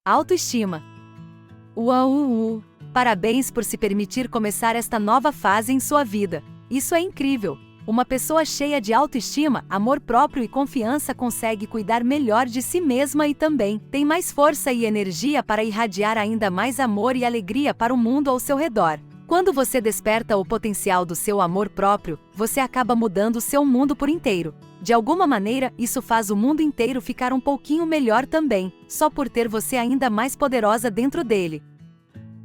Autoestima. Uau! Parabéns por se permitir começar esta nova fase em sua vida. Isso é incrível! Uma pessoa cheia de autoestima, amor próprio e confiança consegue cuidar melhor de si mesma e também tem mais força e energia para irradiar ainda mais amor e alegria para o mundo ao seu redor. Quando você desperta o potencial do seu amor próprio, você acaba mudando o seu mundo por inteiro. De alguma maneira, isso faz o mundo inteiro ficar um pouquinho melhor também, só por ter você ainda mais poderosa dentro dele.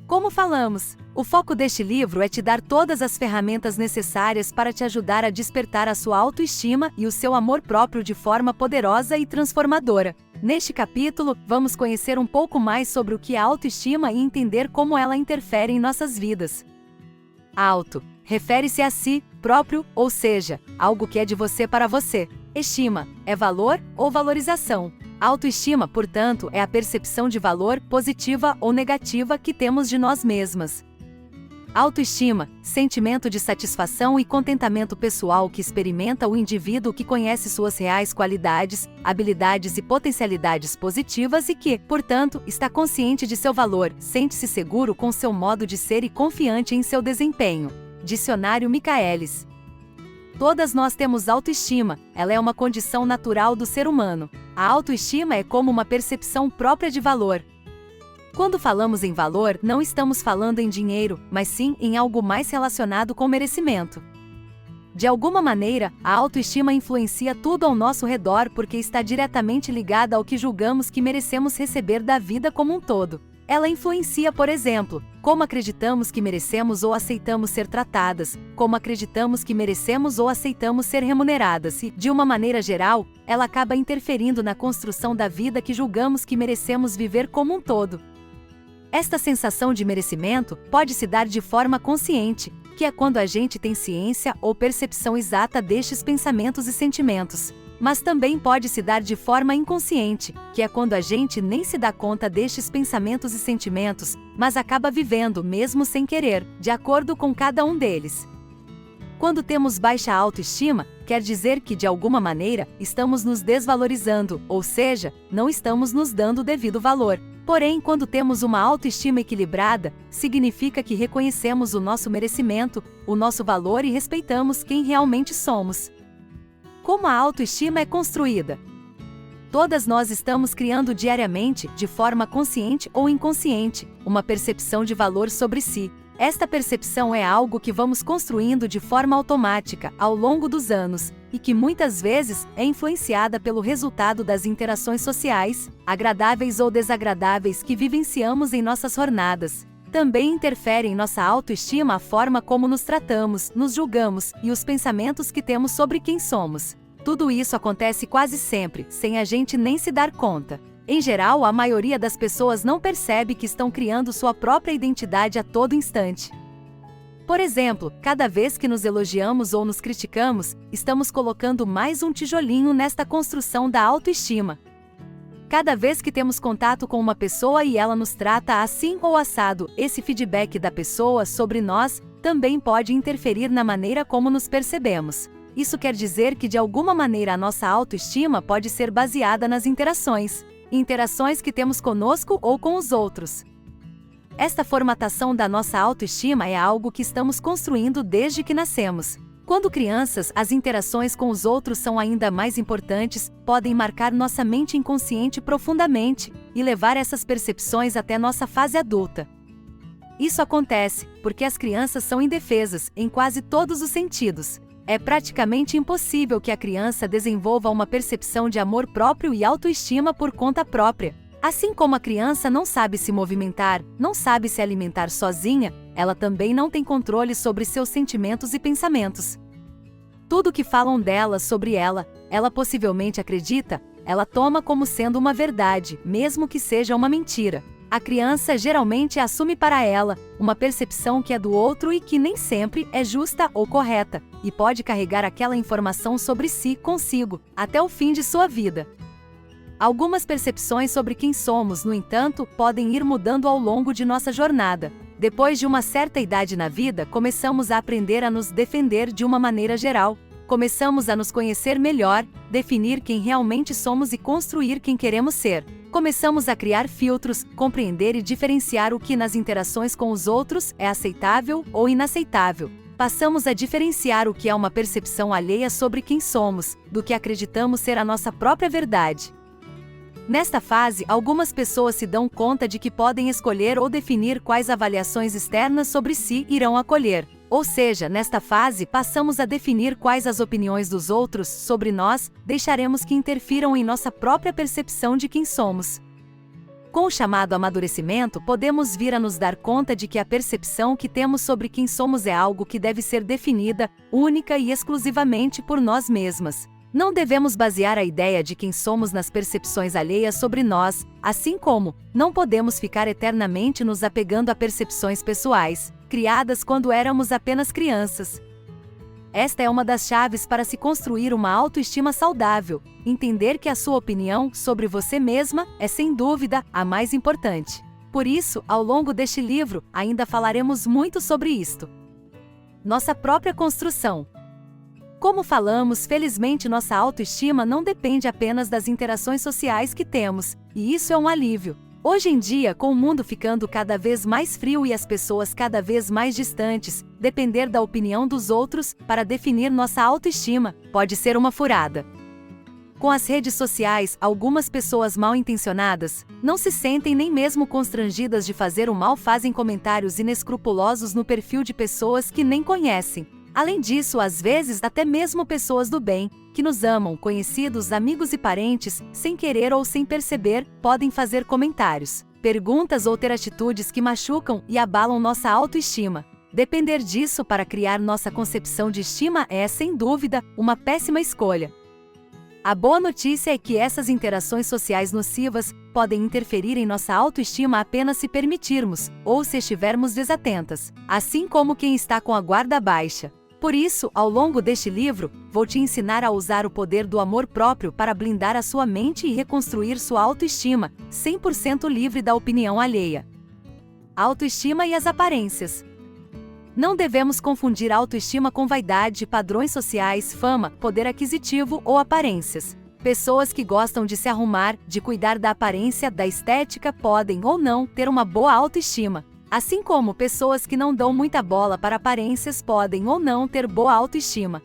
Como falamos, o foco deste livro é te dar todas as ferramentas necessárias para te ajudar a despertar a sua autoestima e o seu amor próprio de forma poderosa e transformadora. Neste capítulo, vamos conhecer um pouco mais sobre o que é autoestima e entender como ela interfere em nossas vidas. Auto refere-se a si próprio, ou seja, algo que é de você para você. Estima é valor ou valorização. Autoestima, portanto, é a percepção de valor, positiva ou negativa, que temos de nós mesmas. Autoestima, sentimento de satisfação e contentamento pessoal que experimenta o indivíduo que conhece suas reais qualidades, habilidades e potencialidades positivas e que, portanto, está consciente de seu valor, sente-se seguro com seu modo de ser e confiante em seu desempenho. Dicionário Michaelis. Todas nós temos autoestima, ela é uma condição natural do ser humano. A autoestima é como uma percepção própria de valor. Quando falamos em valor, não estamos falando em dinheiro, mas sim em algo mais relacionado com merecimento. De alguma maneira, a autoestima influencia tudo ao nosso redor porque está diretamente ligada ao que julgamos que merecemos receber da vida como um todo. Ela influencia, por exemplo, como acreditamos que merecemos ou aceitamos ser tratadas, como acreditamos que merecemos ou aceitamos ser remuneradas e, de uma maneira geral, ela acaba interferindo na construção da vida que julgamos que merecemos viver como um todo. Esta sensação de merecimento pode se dar de forma consciente, que é quando a gente tem ciência ou percepção exata destes pensamentos e sentimentos. Mas também pode se dar de forma inconsciente, que é quando a gente nem se dá conta destes pensamentos e sentimentos, mas acaba vivendo, mesmo sem querer, de acordo com cada um deles. Quando temos baixa autoestima, quer dizer que, de alguma maneira, estamos nos desvalorizando, ou seja, não estamos nos dando o devido valor. Porém, quando temos uma autoestima equilibrada, significa que reconhecemos o nosso merecimento, o nosso valor e respeitamos quem realmente somos. Como a autoestima é construída? Todas nós estamos criando diariamente, de forma consciente ou inconsciente, uma percepção de valor sobre si. Esta percepção é algo que vamos construindo de forma automática, ao longo dos anos, e que muitas vezes é influenciada pelo resultado das interações sociais, agradáveis ou desagradáveis que vivenciamos em nossas jornadas. Também interfere em nossa autoestima a forma como nos tratamos, nos julgamos e os pensamentos que temos sobre quem somos. Tudo isso acontece quase sempre, sem a gente nem se dar conta. Em geral, a maioria das pessoas não percebe que estão criando sua própria identidade a todo instante. Por exemplo, cada vez que nos elogiamos ou nos criticamos, estamos colocando mais um tijolinho nesta construção da autoestima. Cada vez que temos contato com uma pessoa e ela nos trata assim ou assado, esse feedback da pessoa sobre nós também pode interferir na maneira como nos percebemos. Isso quer dizer que de alguma maneira a nossa autoestima pode ser baseada nas interações que temos conosco ou com os outros. Esta formatação da nossa autoestima é algo que estamos construindo desde que nascemos. Quando crianças, as interações com os outros são ainda mais importantes, podem marcar nossa mente inconsciente profundamente e levar essas percepções até nossa fase adulta. Isso acontece porque as crianças são indefesas em quase todos os sentidos. É praticamente impossível que a criança desenvolva uma percepção de amor próprio e autoestima por conta própria. Assim como a criança não sabe se movimentar, não sabe se alimentar sozinha, ela também não tem controle sobre seus sentimentos e pensamentos. Tudo que falam dela sobre ela possivelmente acredita, ela toma como sendo uma verdade, mesmo que seja uma mentira. A criança geralmente assume para ela uma percepção que é do outro e que nem sempre é justa ou correta, e pode carregar aquela informação sobre si consigo, até o fim de sua vida. Algumas percepções sobre quem somos, no entanto, podem ir mudando ao longo de nossa jornada. Depois de uma certa idade na vida, começamos a aprender a nos defender de uma maneira geral. Começamos a nos conhecer melhor, definir quem realmente somos e construir quem queremos ser. Começamos a criar filtros, compreender e diferenciar o que nas interações com os outros é aceitável ou inaceitável. Passamos a diferenciar o que é uma percepção alheia sobre quem somos, do que acreditamos ser a nossa própria verdade. Nesta fase, algumas pessoas se dão conta de que podem escolher ou definir quais avaliações externas sobre si irão acolher. Ou seja, nesta fase, passamos a definir quais as opiniões dos outros sobre nós deixaremos que interfiram em nossa própria percepção de quem somos. Com o chamado amadurecimento, podemos vir a nos dar conta de que a percepção que temos sobre quem somos é algo que deve ser definida, única e exclusivamente por nós mesmas. Não devemos basear a ideia de quem somos nas percepções alheias sobre nós, assim como não podemos ficar eternamente nos apegando a percepções pessoais, criadas quando éramos apenas crianças. Esta é uma das chaves para se construir uma autoestima saudável, entender que a sua opinião sobre você mesma é sem dúvida a mais importante. Por isso, ao longo deste livro, ainda falaremos muito sobre isto. Nossa própria construção. Como falamos, felizmente nossa autoestima não depende apenas das interações sociais que temos, e isso é um alívio. Hoje em dia, com o mundo ficando cada vez mais frio e as pessoas cada vez mais distantes, depender da opinião dos outros para definir nossa autoestima pode ser uma furada. Com as redes sociais, algumas pessoas mal intencionadas não se sentem nem mesmo constrangidas de fazer o mal, fazem comentários inescrupulosos no perfil de pessoas que nem conhecem. Além disso, às vezes até mesmo pessoas do bem, que nos amam, conhecidos, amigos e parentes, sem querer ou sem perceber, podem fazer comentários, perguntas ou ter atitudes que machucam e abalam nossa autoestima. Depender disso para criar nossa concepção de estima é, sem dúvida, uma péssima escolha. A boa notícia é que essas interações sociais nocivas podem interferir em nossa autoestima apenas se permitirmos, ou se estivermos desatentas, assim como quem está com a guarda baixa. Por isso, ao longo deste livro, vou te ensinar a usar o poder do amor próprio para blindar a sua mente e reconstruir sua autoestima, 100% livre da opinião alheia. Autoestima e as aparências. Não devemos confundir autoestima com vaidade, padrões sociais, fama, poder aquisitivo ou aparências. Pessoas que gostam de se arrumar, de cuidar da aparência, da estética, podem ou não ter uma boa autoestima. Assim como pessoas que não dão muita bola para aparências podem ou não ter boa autoestima.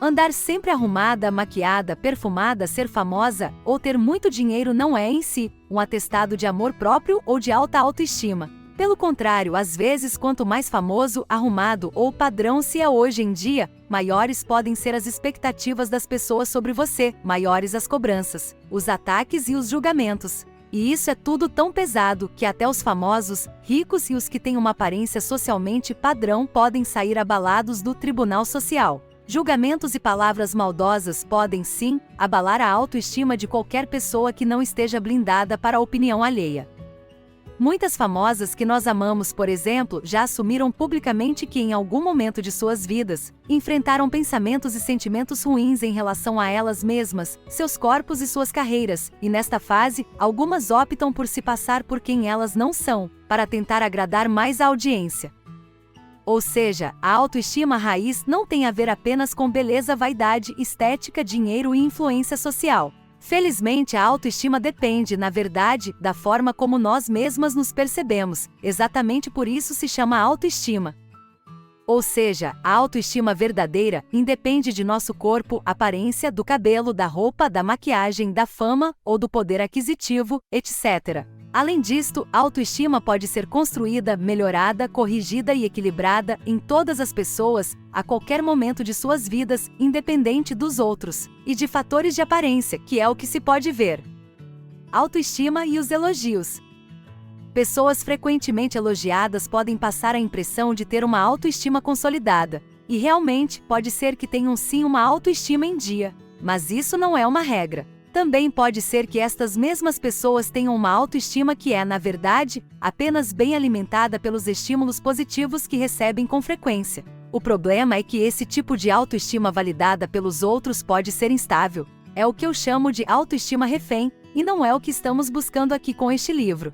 Andar sempre arrumada, maquiada, perfumada, ser famosa ou ter muito dinheiro não é em si um atestado de amor próprio ou de alta autoestima. Pelo contrário, às vezes, quanto mais famoso, arrumado ou padrão se é hoje em dia, maiores podem ser as expectativas das pessoas sobre você, maiores as cobranças, os ataques e os julgamentos. E isso é tudo tão pesado que até os famosos, ricos e os que têm uma aparência socialmente padrão podem sair abalados do tribunal social. Julgamentos e palavras maldosas podem, sim, abalar a autoestima de qualquer pessoa que não esteja blindada para a opinião alheia. Muitas famosas que nós amamos, por exemplo, já assumiram publicamente que em algum momento de suas vidas, enfrentaram pensamentos e sentimentos ruins em relação a elas mesmas, seus corpos e suas carreiras, e nesta fase, algumas optam por se passar por quem elas não são, para tentar agradar mais a audiência. Ou seja, a autoestima raiz não tem a ver apenas com beleza, vaidade, estética, dinheiro e influência social. Felizmente, a autoestima depende, na verdade, da forma como nós mesmas nos percebemos, exatamente por isso se chama autoestima. Ou seja, a autoestima verdadeira independe de nosso corpo, aparência, do cabelo, da roupa, da maquiagem, da fama ou do poder aquisitivo, etc. Além disto, a autoestima pode ser construída, melhorada, corrigida e equilibrada em todas as pessoas, a qualquer momento de suas vidas, independente dos outros, e de fatores de aparência, que é o que se pode ver. Autoestima e os elogios. Pessoas frequentemente elogiadas podem passar a impressão de ter uma autoestima consolidada, e realmente pode ser que tenham sim uma autoestima em dia, mas isso não é uma regra. Também pode ser que estas mesmas pessoas tenham uma autoestima que é, na verdade, apenas bem alimentada pelos estímulos positivos que recebem com frequência. O problema é que esse tipo de autoestima validada pelos outros pode ser instável. É o que eu chamo de autoestima refém, e não é o que estamos buscando aqui com este livro.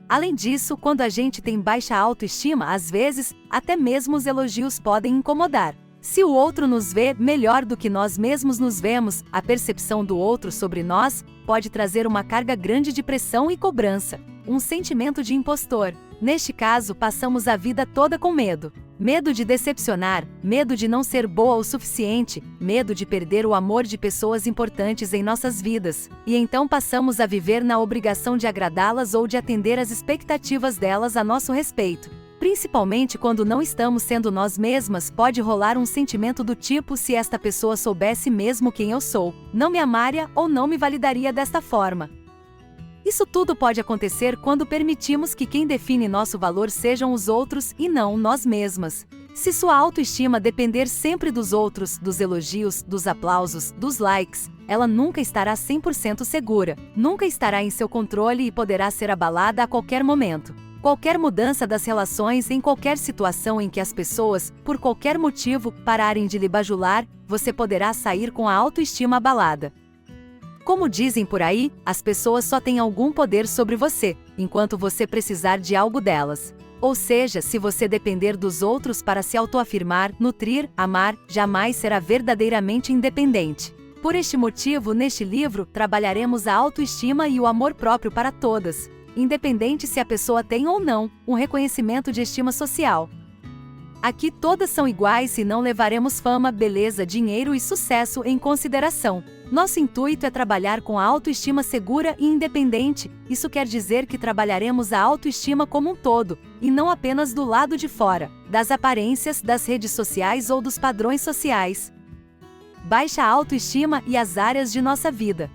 Além disso, quando a gente tem baixa autoestima, às vezes, até mesmo os elogios podem incomodar. Se o outro nos vê melhor do que nós mesmos nos vemos, a percepção do outro sobre nós pode trazer uma carga grande de pressão e cobrança, um sentimento de impostor. Neste caso, passamos a vida toda com medo. Medo de decepcionar, medo de não ser boa o suficiente, medo de perder o amor de pessoas importantes em nossas vidas. E então passamos a viver na obrigação de agradá-las ou de atender às expectativas delas a nosso respeito. Principalmente quando não estamos sendo nós mesmas, pode rolar um sentimento do tipo: se esta pessoa soubesse mesmo quem eu sou, não me amaria ou não me validaria desta forma. Isso tudo pode acontecer quando permitimos que quem define nosso valor sejam os outros e não nós mesmas. Se sua autoestima depender sempre dos outros, dos elogios, dos aplausos, dos likes, ela nunca estará 100% segura, nunca estará em seu controle e poderá ser abalada a qualquer momento. Qualquer mudança das relações, em qualquer situação em que as pessoas, por qualquer motivo, pararem de lhe bajular, você poderá sair com a autoestima abalada. Como dizem por aí, as pessoas só têm algum poder sobre você, enquanto você precisar de algo delas. Ou seja, se você depender dos outros para se autoafirmar, nutrir, amar, jamais será verdadeiramente independente. Por este motivo, neste livro, trabalharemos a autoestima e o amor próprio para todas, independente se a pessoa tem ou não um reconhecimento de estima social. Aqui todas são iguais e não levaremos fama, beleza, dinheiro e sucesso em consideração. Nosso intuito é trabalhar com a autoestima segura e independente. Isso quer dizer que trabalharemos a autoestima como um todo, e não apenas do lado de fora, das aparências, das redes sociais ou dos padrões sociais. Baixa autoestima e as áreas de nossa vida.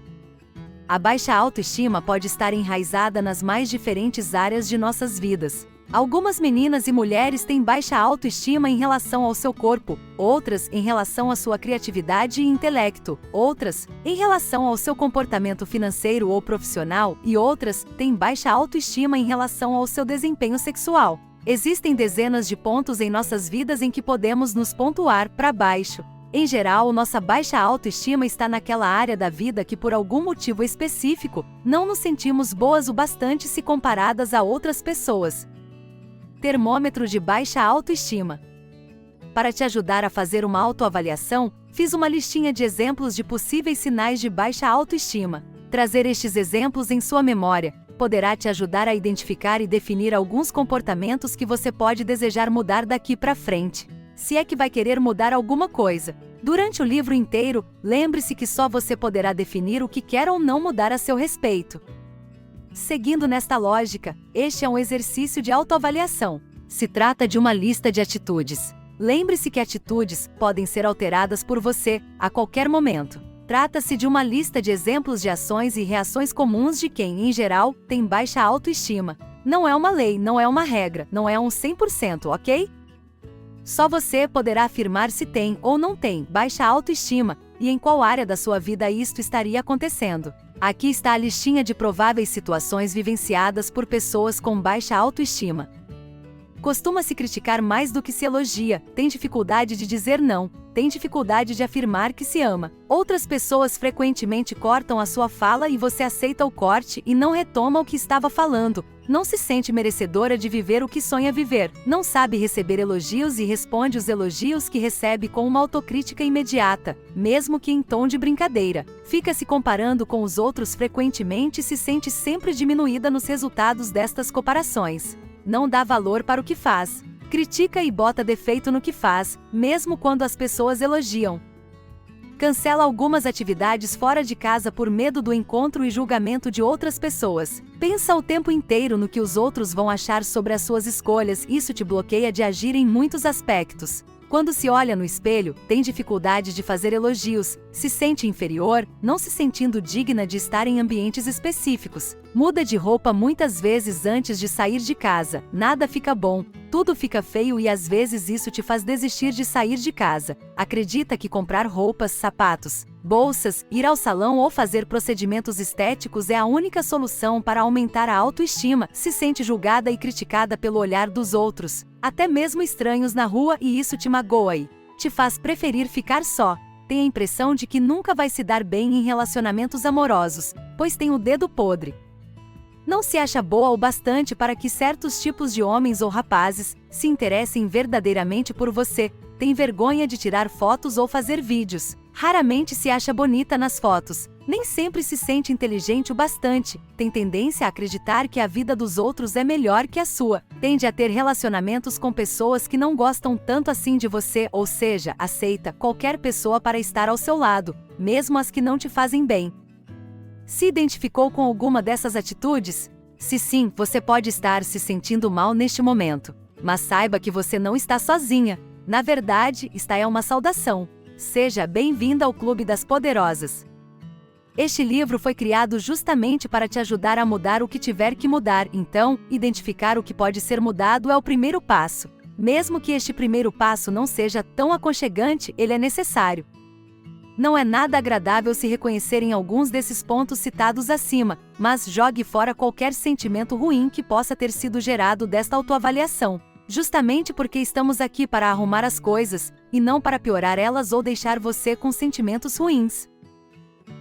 A baixa autoestima pode estar enraizada nas mais diferentes áreas de nossas vidas. Algumas meninas e mulheres têm baixa autoestima em relação ao seu corpo, outras em relação à sua criatividade e intelecto, outras em relação ao seu comportamento financeiro ou profissional, e outras têm baixa autoestima em relação ao seu desempenho sexual. Existem dezenas de pontos em nossas vidas em que podemos nos pontuar para baixo. Em geral, nossa baixa autoestima está naquela área da vida que, por algum motivo específico, não nos sentimos boas o bastante se comparadas a outras pessoas. Termômetro de baixa autoestima. Para te ajudar a fazer uma autoavaliação, fiz uma listinha de exemplos de possíveis sinais de baixa autoestima. Trazer estes exemplos em sua memória poderá te ajudar a identificar e definir alguns comportamentos que você pode desejar mudar daqui para frente, se é que vai querer mudar alguma coisa. Durante o livro inteiro, lembre-se que só você poderá definir o que quer ou não mudar a seu respeito. Seguindo nesta lógica, este é um exercício de autoavaliação. Se trata de uma lista de atitudes. Lembre-se que atitudes podem ser alteradas por você a qualquer momento. Trata-se de uma lista de exemplos de ações e reações comuns de quem, em geral, tem baixa autoestima. Não é uma lei, não é uma regra, não é um 100%, ok? Só você poderá afirmar se tem ou não tem baixa autoestima e em qual área da sua vida isto estaria acontecendo. Aqui está a listinha de prováveis situações vivenciadas por pessoas com baixa autoestima. Costuma-se criticar mais do que se elogia, tem dificuldade de dizer não, tem dificuldade de afirmar que se ama. Outras pessoas frequentemente cortam a sua fala e você aceita o corte e não retoma o que estava falando. Não se sente merecedora de viver o que sonha viver. Não sabe receber elogios e responde os elogios que recebe com uma autocrítica imediata, mesmo que em tom de brincadeira. Fica se comparando com os outros frequentemente e se sente sempre diminuída nos resultados destas comparações. Não dá valor para o que faz. Critica e bota defeito no que faz, mesmo quando as pessoas elogiam. Cancela algumas atividades fora de casa por medo do encontro e julgamento de outras pessoas. Pensa o tempo inteiro no que os outros vão achar sobre as suas escolhas, isso te bloqueia de agir em muitos aspectos. Quando se olha no espelho, tem dificuldade de fazer elogios, se sente inferior, não se sentindo digna de estar em ambientes específicos. Muda de roupa muitas vezes antes de sair de casa, nada fica bom, tudo fica feio e às vezes isso te faz desistir de sair de casa. Acredita que comprar roupas, sapatos, bolsas, ir ao salão ou fazer procedimentos estéticos é a única solução para aumentar a autoestima, se sente julgada e criticada pelo olhar dos outros, até mesmo estranhos na rua, e isso te magoa e te faz preferir ficar só. Tem a impressão de que nunca vai se dar bem em relacionamentos amorosos, pois tem o dedo podre. Não se acha boa o bastante para que certos tipos de homens ou rapazes se interessem verdadeiramente por você. tem vergonha de tirar fotos ou fazer vídeos. Raramente se acha bonita nas fotos. Nem sempre se sente inteligente o bastante. Tem tendência a acreditar que a vida dos outros é melhor que a sua. Tende a ter relacionamentos com pessoas que não gostam tanto assim de você, ou seja, aceita qualquer pessoa para estar ao seu lado, mesmo as que não te fazem bem. Se identificou com alguma dessas atitudes? Se sim, você pode estar se sentindo mal neste momento. Mas saiba que você não está sozinha. Na verdade, esta é uma saudação. Seja bem-vinda ao Clube das Poderosas. Este livro foi criado justamente para te ajudar a mudar o que tiver que mudar, então, identificar o que pode ser mudado é o primeiro passo. Mesmo que este primeiro passo não seja tão aconchegante, ele é necessário. Não é nada agradável se reconhecer em alguns desses pontos citados acima, mas jogue fora qualquer sentimento ruim que possa ter sido gerado desta autoavaliação. Justamente porque estamos aqui para arrumar as coisas, e não para piorar elas ou deixar você com sentimentos ruins.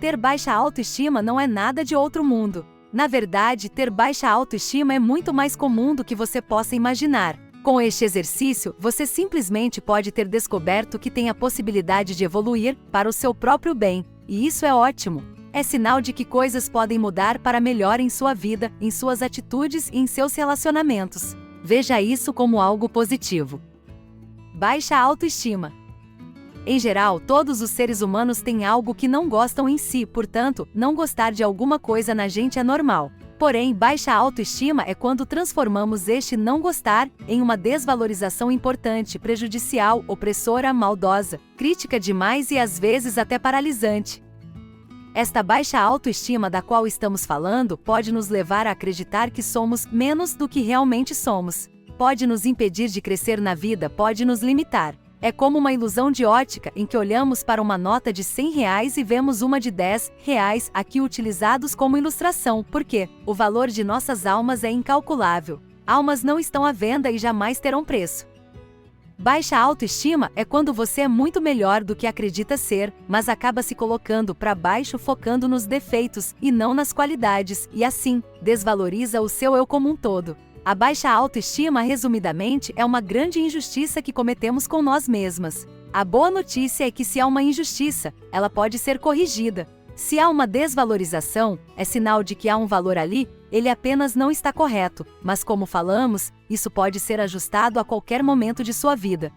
Ter baixa autoestima não é nada de outro mundo. Na verdade, ter baixa autoestima é muito mais comum do que você possa imaginar. Com este exercício, você simplesmente pode ter descoberto que tem a possibilidade de evoluir para o seu próprio bem, e isso é ótimo. É sinal de que coisas podem mudar para melhor em sua vida, em suas atitudes e em seus relacionamentos. Veja isso como algo positivo. Baixa autoestima. Em geral, todos os seres humanos têm algo que não gostam em si, portanto, não gostar de alguma coisa na gente é normal. Porém, baixa autoestima é quando transformamos este não gostar em uma desvalorização importante, prejudicial, opressora, maldosa, crítica demais e às vezes até paralisante. Esta baixa autoestima da qual estamos falando pode nos levar a acreditar que somos menos do que realmente somos. Pode nos impedir de crescer na vida, pode nos limitar. É como uma ilusão de ótica em que olhamos para uma nota de R$100 e vemos uma de R$10, aqui utilizados como ilustração, porque o valor de nossas almas é incalculável. Almas não estão à venda e jamais terão preço. Baixa autoestima é quando você é muito melhor do que acredita ser, mas acaba se colocando para baixo focando nos defeitos e não nas qualidades, e assim, desvaloriza o seu eu como um todo. A baixa autoestima, resumidamente, é uma grande injustiça que cometemos com nós mesmas. A boa notícia é que se há uma injustiça, ela pode ser corrigida. Se há uma desvalorização, é sinal de que há um valor ali, ele apenas não está correto, mas como falamos, isso pode ser ajustado a qualquer momento de sua vida.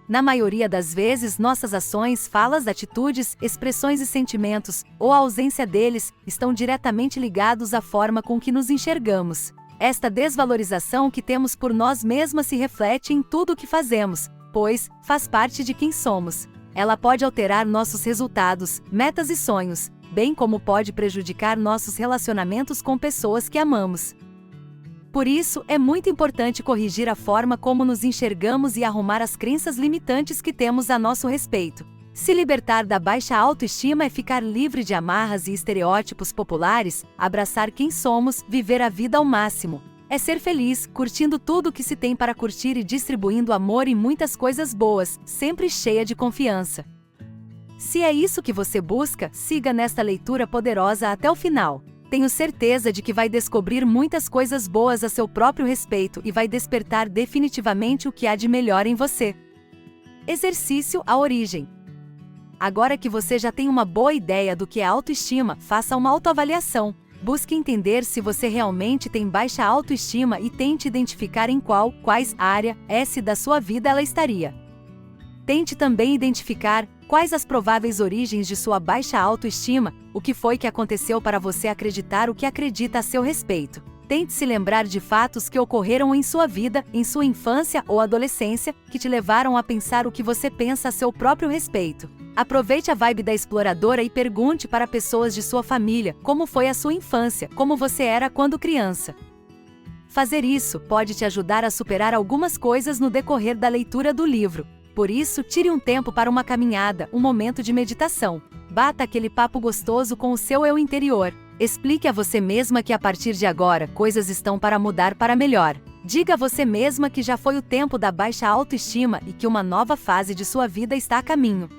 Na maioria das vezes, nossas ações, falas, atitudes, expressões e sentimentos, ou a ausência deles, estão diretamente ligados à forma com que nos enxergamos. Esta desvalorização que temos por nós mesmas se reflete em tudo o que fazemos, pois faz parte de quem somos. Ela pode alterar nossos resultados, metas e sonhos, bem como pode prejudicar nossos relacionamentos com pessoas que amamos. Por isso, é muito importante corrigir a forma como nos enxergamos e arrumar as crenças limitantes que temos a nosso respeito. Se libertar da baixa autoestima é ficar livre de amarras e estereótipos populares, abraçar quem somos, viver a vida ao máximo. É ser feliz, curtindo tudo o que se tem para curtir e distribuindo amor e muitas coisas boas, sempre cheia de confiança. Se é isso que você busca, siga nesta leitura poderosa até o final. Tenho certeza de que vai descobrir muitas coisas boas a seu próprio respeito e vai despertar definitivamente o que há de melhor em você. Exercício: a origem. Agora que você já tem uma boa ideia do que é autoestima, faça uma autoavaliação. Busque entender se você realmente tem baixa autoestima e tente identificar em quais área da sua vida ela estaria. Tente também identificar quais as prováveis origens de sua baixa autoestima, o que foi que aconteceu para você acreditar o que acredita a seu respeito. Tente se lembrar de fatos que ocorreram em sua vida, em sua infância ou adolescência, que te levaram a pensar o que você pensa a seu próprio respeito. Aproveite a vibe da exploradora e pergunte para pessoas de sua família como foi a sua infância, como você era quando criança. Fazer isso pode te ajudar a superar algumas coisas no decorrer da leitura do livro. Por isso, tire um tempo para uma caminhada, um momento de meditação. Bata aquele papo gostoso com o seu eu interior. Explique a você mesma que a partir de agora, coisas estão para mudar para melhor. Diga a você mesma que já foi o tempo da baixa autoestima e que uma nova fase de sua vida está a caminho.